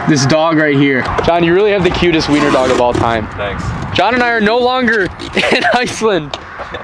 this dog right here. John, you really have the cutest wiener dog of all time. Thanks. John and I are no longer in Iceland.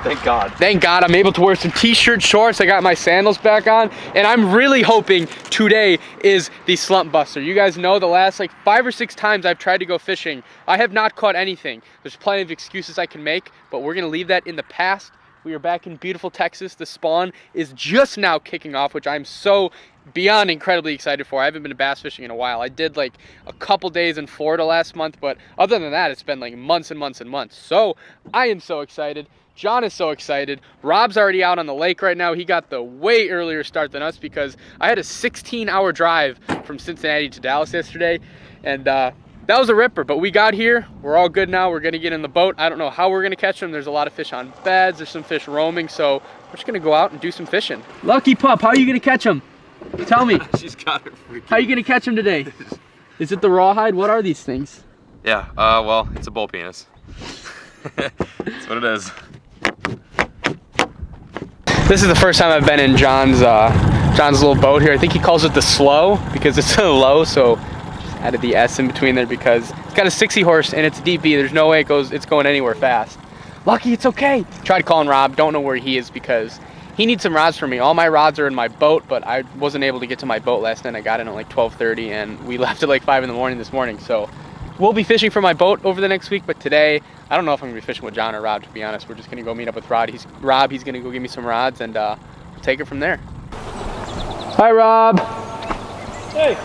Thank God. Thank God I'm able to wear some t-shirt shorts. I got my sandals back on, and I'm really hoping today is the slump buster. You guys know the last like 5 or 6 times I've tried to go fishing, I have not caught anything. There's plenty of excuses I can make, but we're gonna leave that in the past. We are back in beautiful Texas. The spawn is just now kicking off, which I'm so beyond incredibly excited for. I haven't been bass fishing in a while. I did like a couple days in Florida last month, but other than that, it's been like months and months and months. So I am so excited. John is so excited. Rob's already out on the lake right now. He got the way earlier start than us because I had a 16-hour drive from Cincinnati to Dallas yesterday, and that was a ripper, but we got here. We're all good now. We're gonna get in the boat. I don't know how we're gonna catch them. There's a lot of fish on beds. There's some fish roaming, so we're just gonna go out and do some fishing. Lucky pup, how are you gonna catch them? Tell me. She's got her freaking. How are you gonna catch them today? Is it the rawhide? What are these things? Yeah, well, it's a bull penis. That's what it is. This is the first time I've been in John's little boat here. I think he calls it the slow because it's so low, so just added the S in between there because it's got a 60 horse and it's DP. There's no way it's going anywhere fast. Lucky, it's okay. Tried calling Rob, don't know where he is because he needs some rods for me. All my rods are in my boat, but I wasn't able to get to my boat last night. I got in at like 12:30 and we left at like 5 in the morning this morning. So we'll be fishing for my boat over the next week, but today, I don't know if I'm gonna be fishing with John or Rob, to be honest. We're just gonna go meet up with Rob. He's gonna go give me some rods and we'll take it from there. Hi, Rob. Hey.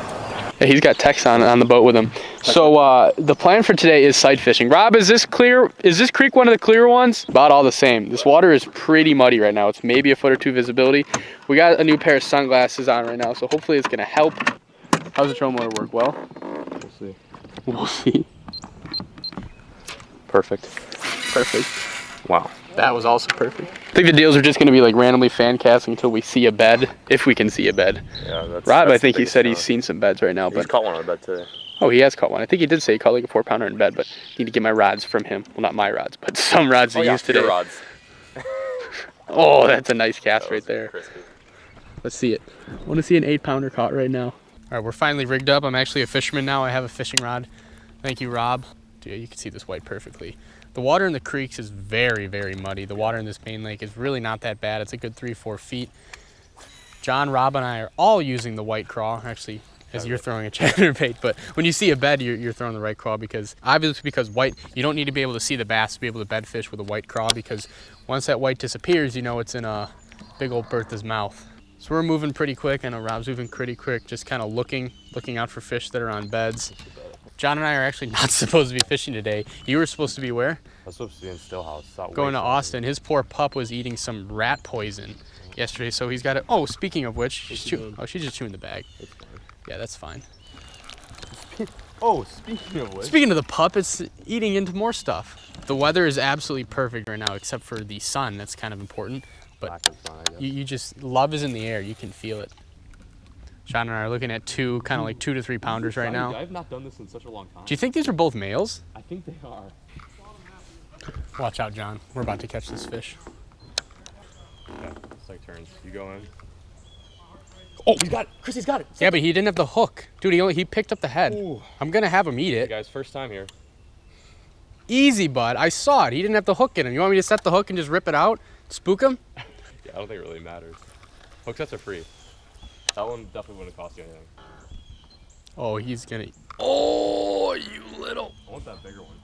Yeah, he's got Tex on the boat with him. So the plan for today is sight fishing. Rob, is this clear? Is this creek one of the clear ones? About all the same. This water is pretty muddy right now. It's maybe a foot or two visibility. We got a new pair of sunglasses on right now, so hopefully it's gonna help. How's the trolling motor work? Well? We'll see. We'll see. Perfect. Perfect. Wow. That was also perfect. I think the deals are just going to be like randomly fan casting until we see a bed, if we can see a bed. Yeah, that's Rob, I think the he said biggest he's seen some beds right now. He's but caught one on a bed today. Oh, he has caught one. I think he did say he caught like a 4-pounder in bed, but I need to get my rods from him. Well, not my rods, but some rods he used today. Your rods. Oh, that's a nice cast right there. Crispy. Let's see it. I want to see an 8-pounder caught right now. All right, we're finally rigged up. I'm actually a fisherman now. I have a fishing rod. Thank you, Rob. Dude, you can see this white perfectly. The water in the creeks is very, very muddy. The water in this main lake is really not that bad. It's a good 3-4 feet. John, Rob, and I are all using the white crawl. Actually, as you're throwing a chatterbait, but when you see a bed, you're throwing the right crawl because obviously because white, you don't need to be able to see the bass to be able to bed fish with a white crawl because once that white disappears, you know it's in a big old Bertha's mouth. So we're moving pretty quick. I know Rob's moving pretty quick, just kind of looking out for fish that are on beds. John and I are actually not supposed to be fishing today. You were supposed to be where? I was supposed to be in Stillhouse. Going to Austin. His poor pup was eating some rat poison yesterday, so he's got it. Oh, speaking of which, she's just chewing the bag. Yeah, that's fine. Oh, speaking of which. Speaking of the pup, it's eating into more stuff. The weather is absolutely perfect right now, except for the sun. That's kind of important. But you just, love is in the air. You can feel it. John and I are looking at two, kind of like 2 to 3 pounders right now. I've not done this in such a long time. Do you think these are both males? I think they are. Watch out, John. We're about to catch this fish. Yeah, it's like turns. You go in. Oh, he's got it. Chrissy's got it. Yeah, but he didn't have the hook. Dude, he picked up the head. Ooh. I'm going to have him eat it. Hey guys, first time here. Easy, bud. I saw it. He didn't have the hook in him. You want me to set the hook and just rip it out? Spook him? Yeah, I don't think it really matters. Hook sets are free. That one definitely wouldn't cost you anything. Oh, he's gonna. Oh, you little. I want that bigger one.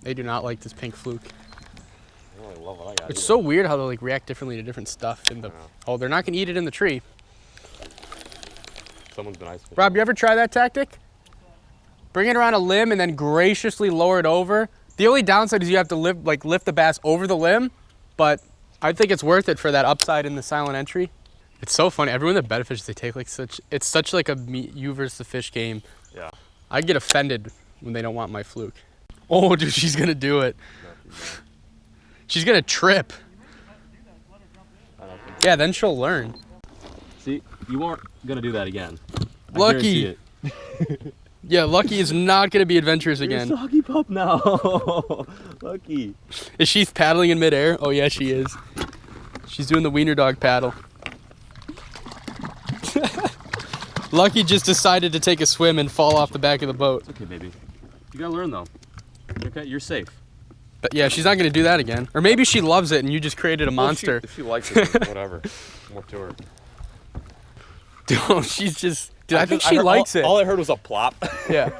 They do not like this pink fluke. I don't really love what I got. It's so weird how they like react differently to different stuff in the. Oh, they're not gonna eat it in the tree. Someone's been ice fishing. Rob, you ever try that tactic? Bring it around a limb and then graciously lower it over. The only downside is you have to lift the bass over the limb, but I think it's worth it for that upside in the silent entry. It's so funny. Everyone that bed fishes, they take like it's such like a you versus the fish game. Yeah. I get offended when they don't want my fluke. Oh, dude, she's gonna do it. She's gonna trip. Yeah, then she'll learn. See, you aren't gonna do that again. Lucky. Yeah, Lucky is not gonna be adventurous again. You're a soggy pup now. Lucky. Is she paddling in midair? Oh yeah, she is. She's doing the wiener dog paddle. Lucky just decided to take a swim and fall off the back of the boat. It's okay, baby. You gotta learn though. Okay, you're safe. But yeah, she's not gonna do that again. Or maybe she loves it and you just created a monster. If she likes it, then whatever. More to her. Dude, she's just... Dude, I think she likes it. All I heard was a plop. Yeah.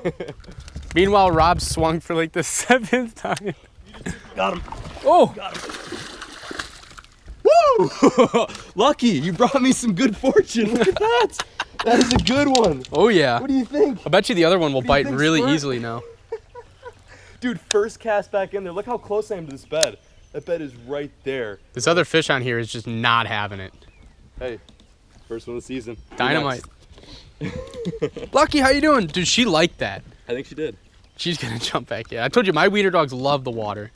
Meanwhile, Rob swung for like the 7th time. Got him. Oh! Got him. Woo! Lucky, you brought me some good fortune. Look at that. That is a good one. Oh yeah. What do you think? I bet you the other one will bite think, really Squirt? easily now. Dude, first cast back in there. Look how close I am to this bed. That bed is right there. This other fish on here is just not having it. Hey, first one of the season. Dynamite. Lucky, how you doing? Dude, she liked that. I think she did. She's gonna jump back. Yeah, I told you my wiener dogs love the water.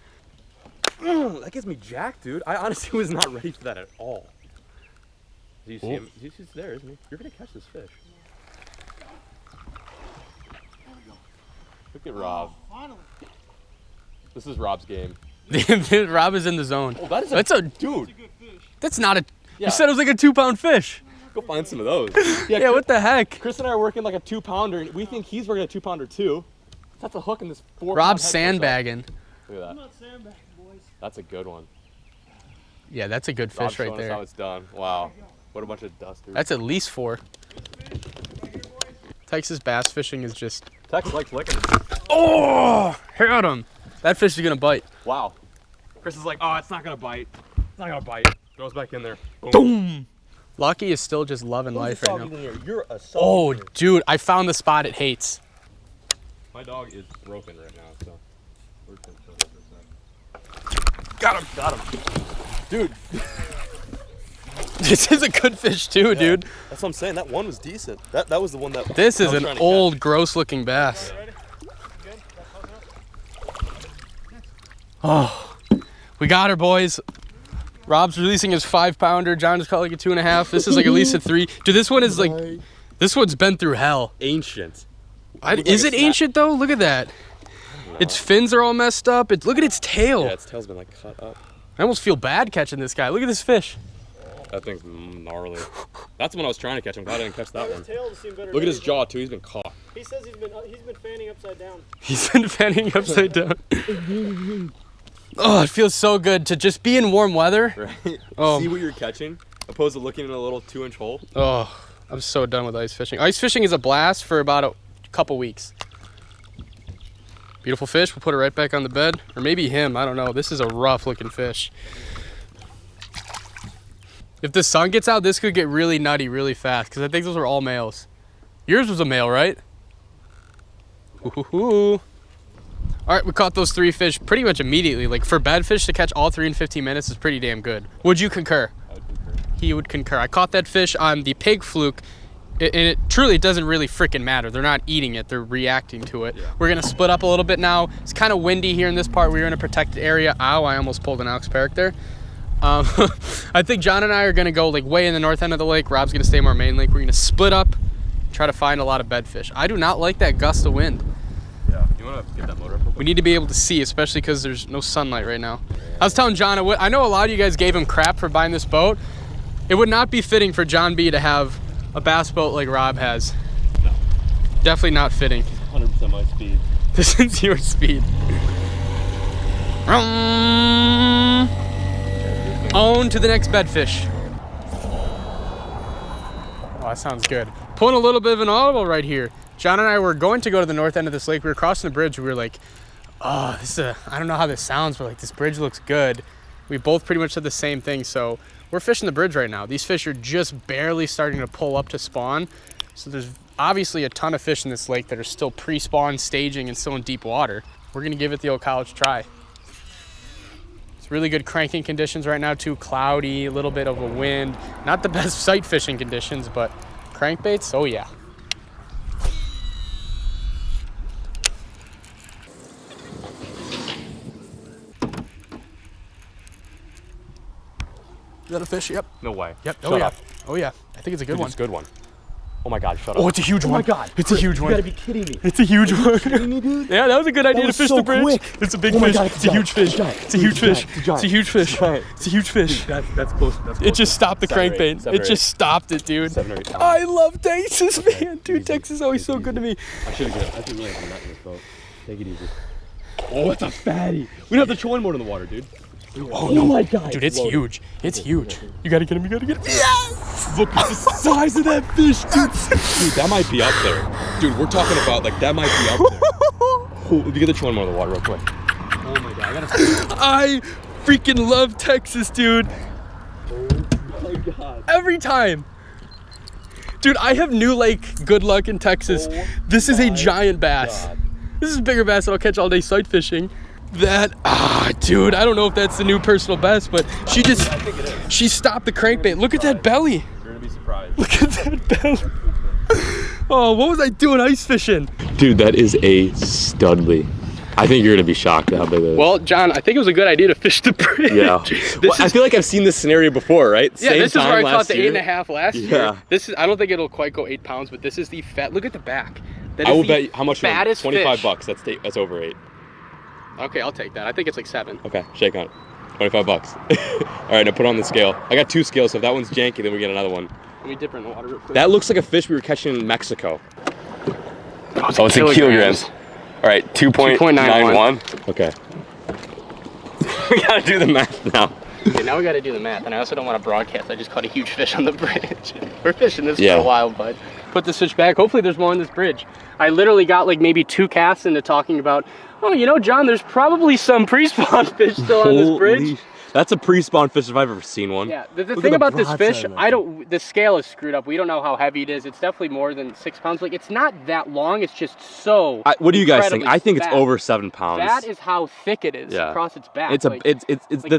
That gets me jacked, dude. I honestly was not ready for that at all. Do you see him? He's there, isn't he? You're gonna catch this fish. Look at Rob. This is Rob's game. Rob is in the zone. Oh, that is That's a dude. That's not a... Yeah. You said it was like a 2-pound fish. Go find some of those. Yeah, what the heck? Chris and I are working like a 2-pounder, and we think he's working a 2-pounder too. That's a hook in this 4-pound Rob's head sandbagging. Look at that. I'm not sandbagging, boys. That's a good one. Yeah, that's a good fish Rob's right showing us there. how it's done. Wow. What a bunch of dust, dude. That's at least 4. Texas bass fishing is just... Tex likes licking. Oh! Hit him. That fish is gonna bite. Wow. Chris is like, oh, it's not gonna bite. It's not gonna bite. Throws back in there. Boom. Boom! Lucky is still just loving life right now. You're a Oh, dude, I found the spot it hates. My dog is broken right now, so we're just gonna chill for a sec. Got him. Got him. Dude. This is a good fish too, dude. That's what I'm saying. That one was decent. That was the one that... This I is was an trying to old, gross-looking bass. Ready? Good? Got close enough? Oh, we got her, boys. Rob's releasing his 5-pounder. John just caught like a 2.5. This is like at least a 3. Dude, this one is like... This one's been through hell. Ancient. Is it ancient though? Look at that. Its fins are all messed up. Look at its tail. Yeah, its tail's been like cut up. I almost feel bad catching this guy. Look at this fish. That thing's gnarly. That's the one I was trying to catch. I'm glad I didn't catch that one. His tail just seemed better Look at than his jaw too. He's been caught. He says he's been fanning upside down. He's been fanning upside down. Oh, it feels so good to just be in warm weather. Right? Oh. See what you're catching, opposed to looking in a little 2-inch hole. Oh, I'm so done with ice fishing. Ice fishing is a blast for about a couple weeks. Beautiful fish. We'll put it right back on the bed. Or maybe him. I don't know. This is a rough looking fish. If the sun gets out, this could get really nutty really fast because I think those are all males. Yours was a male, right? Ooh. All right, we caught those 3 fish pretty much immediately. Like for bed fish to catch all 3 in 15 minutes is pretty damn good. Would you concur? I would concur. He would concur. I caught that fish on the pig fluke, and it truly doesn't really freaking matter. They're not eating it, they're reacting to it. Yeah. We're gonna split up a little bit now. It's kind of windy here in this part. We're in a protected area. Ow, I almost pulled an Alex Parrick there. I think John and I are gonna go like way in the north end of the lake. Rob's gonna stay more main lake. We're gonna split up, try to find a lot of bedfish. I do not like that gust of wind. Yeah. You want to get that motor up real quick? We need to be able to see, especially because there's no sunlight right now. I was telling John, I know a lot of you guys gave him crap for buying this boat. It would not be fitting for John B to have a bass boat like Rob has. No. Definitely not fitting. 100% my speed. This is your speed. On to the next bedfish. Oh, that sounds good. Pulling a little bit of an audible right here. John and I were going to go to the north end of this lake. We were crossing the bridge. We were like, oh, I don't know how this sounds, but like this bridge looks good. We both pretty much said the same thing. So we're fishing the bridge right now. These fish are just barely starting to pull up to spawn. So there's obviously a ton of fish in this lake that are still pre-spawn staging and still in deep water. We're gonna give it the old college try. It's really good cranking conditions right now too. Cloudy, a little bit of a wind. Not the best sight fishing conditions, but crankbaits, oh yeah. Is that a fish? Yep. No way. Yep. Shut Oh yeah. up. Oh yeah. I think it's a good Dude, one. it's a good one. Oh my God, shut up. Oh, it's a huge one. Oh my God. It's a huge one. You gotta be kidding me. It's a huge one. Kidding me, dude? Yeah, that was a good idea to was fish so the bridge. quick. It's a big Oh my fish. God, It's a huge fish. It's a huge fish. It's a huge fish. It's a huge fish. That's close. That's It just stopped the 7 or 8, crankbait. 7 or It just stopped it, dude. 7 or 8 pounds. I love Texas, man. Dude, Texas is always so good to me. I should really have a nut in this boat. Take it easy. Oh, it's a fatty. We don't have to throw one more in the water, dude. Oh, no. my God. Dude, it's huge. It's huge. You gotta get him. You gotta get him. Yes! Look at the size of that fish, dude. Dude, that might be up there. Dude, we're talking about, like, that might be up there. Oh, you gotta throw one more in the water real quick. Oh my God, I freaking love Texas, dude. Oh my God. Every time. Dude, I have new lake good luck in Texas. Oh This is a giant bass. God. This is a bigger bass that I'll catch all day sight fishing. Dude, I don't know if that's the new personal best, but she stopped the crankbait. Look at that belly. You're gonna be surprised. Look at that belly. Oh, what was I doing ice fishing? Dude, that is a studly. I think you're gonna be shocked at how big that is. Well, John, I think it was a good idea to fish the bridge. Yeah. I feel like I've seen this scenario before, right? Yeah, Same this is where I caught the year. 8.5 last year. This is, I don't think it'll quite go 8 pounds, but this is the fat. Look at the back. That I is will the bet how much? fattest 25 fish. bucks. That's over 8. Okay, I'll take that. I think it's like 7. Okay, shake on it. 25 bucks. All right, now put on the scale. I got 2 scales, so if that one's janky, then we get another one. Let me dip her in the water real quick. That looks like a fish we were catching in Mexico. Oh, it's in kilograms. All right, 2.91. Okay. We gotta do the math now. Okay, now we gotta do the math, and I also don't want to broadcast. I just caught a huge fish on the bridge. We're fishing this for a while, bud. Put this fish back. Hopefully there's more on this bridge. I literally got like maybe 2 casts into talking about, oh, you know, John, there's probably some pre-spawn fish still on this bridge. That's a pre-spawn fish if I've ever seen one. Yeah, the thing about this fish, the scale is screwed up. We don't know how heavy it is. It's definitely more than 6 pounds. Like, it's not that long. It's just so What do you guys think? I think fat. it's over 7 pounds. That is how thick it is across its back. It's like,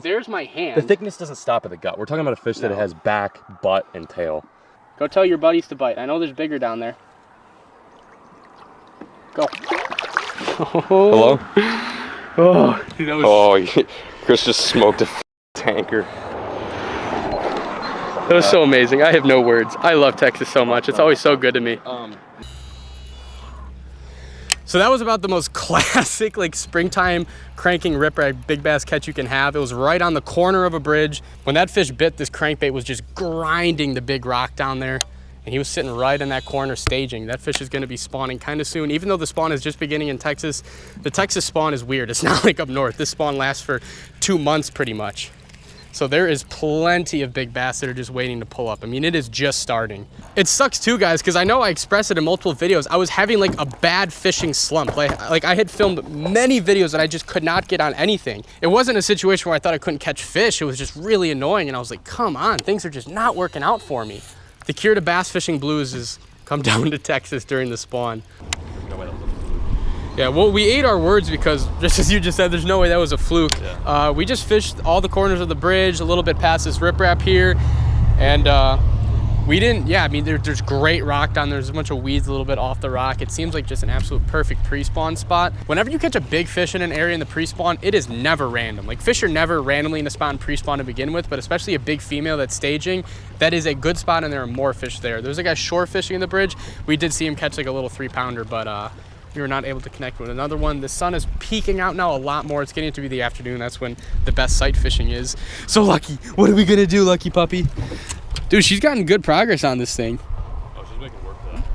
there's my hand. The thickness doesn't stop at the gut. We're talking about a fish that has back, butt, and tail. Go tell your buddies to bite. I know there's bigger down there. Go. Hello? Oh, dude, that was... Chris just smoked a tanker. That was so amazing. I have no words. I love Texas so much. It's always so good to me. So that was about the most classic, like, springtime cranking ripper big bass catch you can have. It was right on the corner of a bridge. When that fish bit, this crankbait was just grinding the big rock down there. And he was sitting right in that corner staging. That fish is gonna be spawning kind of soon. Even though the spawn is just beginning in Texas, the Texas spawn is weird. It's not like up north. This spawn lasts for 2 months pretty much. So there is plenty of big bass that are just waiting to pull up. I mean, it is just starting. It sucks too, guys, because I know I expressed it in multiple videos. I was having like a bad fishing slump. Like I had filmed many videos that I just could not get on anything. It wasn't a situation where I thought I couldn't catch fish. It was just really annoying. And I was like, come on, things are just not working out for me. The cure to bass fishing blues is come down to Texas during the spawn. Yeah, well, we ate our words because, just as you just said, there's no way that was a fluke. Yeah. We just fished all the corners of the bridge, a little bit past this riprap here, and we didn't, I mean, there's great rock down there. There's a bunch of weeds a little bit off the rock. It seems like just an absolute perfect pre-spawn spot. Whenever you catch a big fish in an area in the pre-spawn, it is never random. Like, fish are never randomly in a spot in pre-spawn to begin with, but especially a big female that's staging, that is a good spot, and there are more fish there. There's a guy shore fishing in the bridge. We did see him catch like a little 3-pounder, but we were not able to connect with another one. The sun is peeking out now a lot more. It's getting to be the afternoon. That's when the best sight fishing is. So Lucky, what are we gonna do, Lucky puppy? Dude, she's gotten good progress on this thing. Oh, she's making work for that.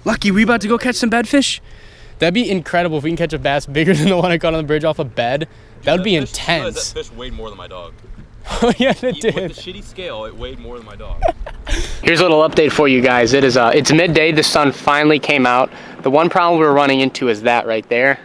Lucky, we about to go catch some bedfish? That'd be incredible if we can catch a bass bigger than the one I caught on the bridge off a bed. Dude, that would be intense. That fish weighed more than my dog. Oh yeah, it did. With the shitty scale, it weighed more than my dog. Here's a little update for you guys. It's midday. The sun finally came out. The one problem we were running into is that right there.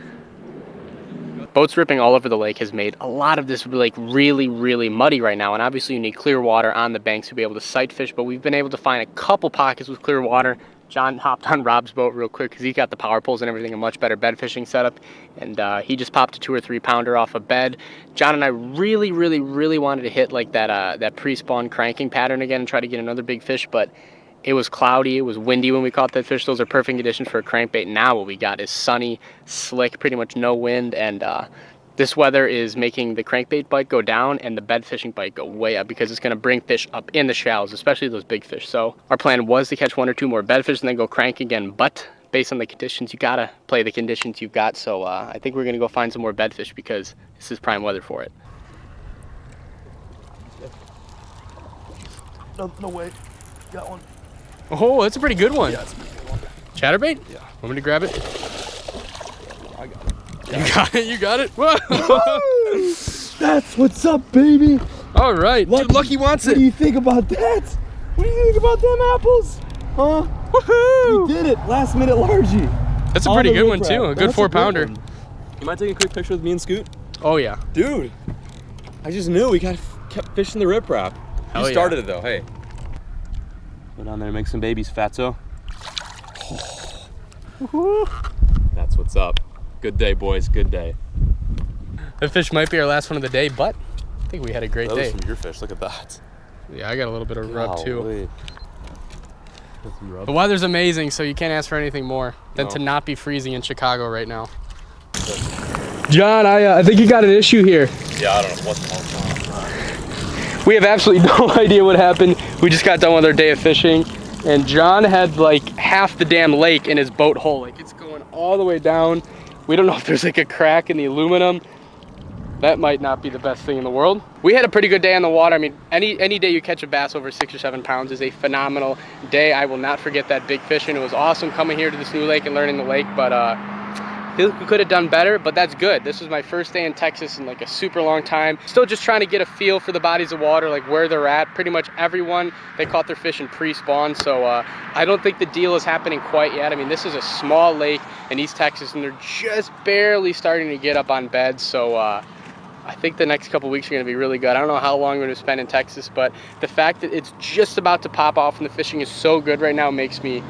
Boats ripping all over the lake has made a lot of this lake really, really muddy right now. And obviously you need clear water on the banks to be able to sight fish, but we've been able to find a couple pockets with clear water. John hopped on Rob's boat real quick because he got the power poles and everything, a much better bed fishing setup. And he just popped a 2 or 3 pounder off a bed. John and I really, really, really wanted to hit like that pre-spawn cranking pattern again and try to get another big fish, but it was cloudy, it was windy when we caught that fish. Those are perfect conditions for a crankbait. Now what we got is sunny, slick, pretty much no wind, and This weather is making the crankbait bite go down and the bed fishing bite go way up because it's going to bring fish up in the shallows, especially those big fish. So our plan was to catch 1 or 2 more bed fish and then go crank again, but based on the conditions, you gotta play the conditions you've got. So I think we're gonna go find some more bed fish because this is prime weather for it. No way. Got one. Oh, that's a pretty good one. Yeah, it's a pretty good one. Chatterbait? Yeah. Want me to grab it? I got it. You got it, you got it. Whoa. That's what's up, baby. All right, dude, Lucky wants What it. do you think about that? What do you think about them apples? Huh? Woohoo! We did it. Last minute largie. That's a On pretty the good one rip too, wrap. a good That's 4-pounder. one. You mind taking a quick picture with me and Scoot? Oh yeah. Dude, I just knew we kept fishing the riprap. Hell You yeah. started it though, hey. Go down there and make some babies, fatso. That's what's up. Good day, boys, good day. That fish might be our last one of the day, but I think we had a great That was day. from your fish, look at that. Yeah, I got a little bit of rub too. Golly. That's some rub. The weather's amazing, so you can't ask for anything more than No. to not be freezing in Chicago right now. John, I think you got an issue here. Yeah, I don't know what the hell's going on. We have absolutely no idea what happened. We just got done with our day of fishing, and John had like half the damn lake in his boat hole. Like it's going all the way down. We don't know if there's like a crack in the aluminum. That might not be the best thing in the world. We had a pretty good day on the water. I mean, any day you catch a bass over 6 or 7 pounds is a phenomenal day. I will not forget that big fishing. It was awesome coming here to this new lake and learning the lake, but I feel like we could have done better, but that's good. This was my first day in Texas in like a super long time. Still just trying to get a feel for the bodies of water, like where they're at. Pretty much everyone, they caught their fish in pre-spawn, so I don't think the deal is happening quite yet. I mean, this is a small lake in East Texas, and they're just barely starting to get up on beds, so I think the next couple weeks are going to be really good. I don't know how long we're going to spend in Texas, but the fact that it's just about to pop off and the fishing is so good right now makes me